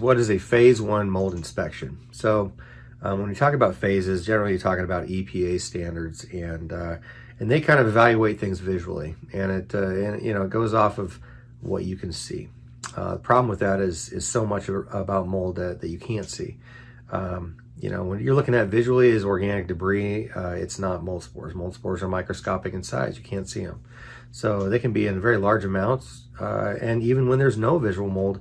What is a phase one mold inspection? So when we talk about phases, generally you're talking about EPA standards, and they kind of evaluate things visually, and it goes off of what you can see. The problem with that is so much about mold that you can't see. When you're looking at visually as organic debris, it's not mold spores. Mold spores are microscopic in size. You can't see them. So they can be in very large amounts, and even when there's no visual mold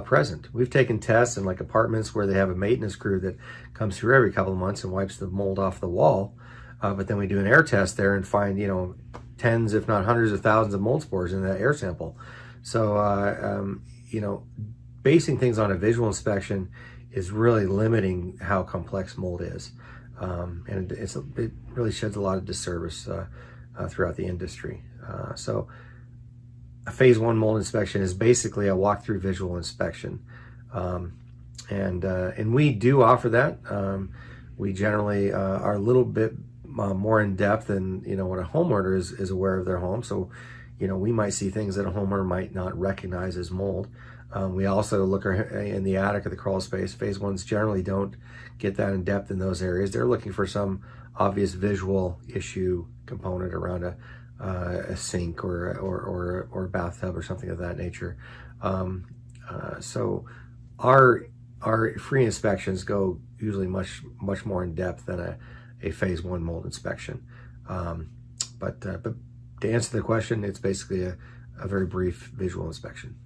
present. We've taken tests in like apartments where they have a maintenance crew that comes through every couple of months and wipes the mold off the wall. But then we do an air test there and find, tens, if not hundreds of thousands of mold spores in that air sample. So, basing things on a visual inspection is really limiting how complex mold is. And it really sheds a lot of disservice throughout the industry. So a phase one mold inspection is basically a walkthrough visual inspection. And we do offer that. We generally are a little bit more in depth than, what a homeowner is aware of their home. So, we might see things that a homeowner might not recognize as mold. We also look in the attic or the crawl space. Phase ones generally don't get that in depth in those areas. They're looking for some obvious visual issue component around a sink or a bathtub or something of that nature. So our free inspections go usually much more in depth than a phase one mold inspection. But to answer the question, it's basically a very brief visual inspection.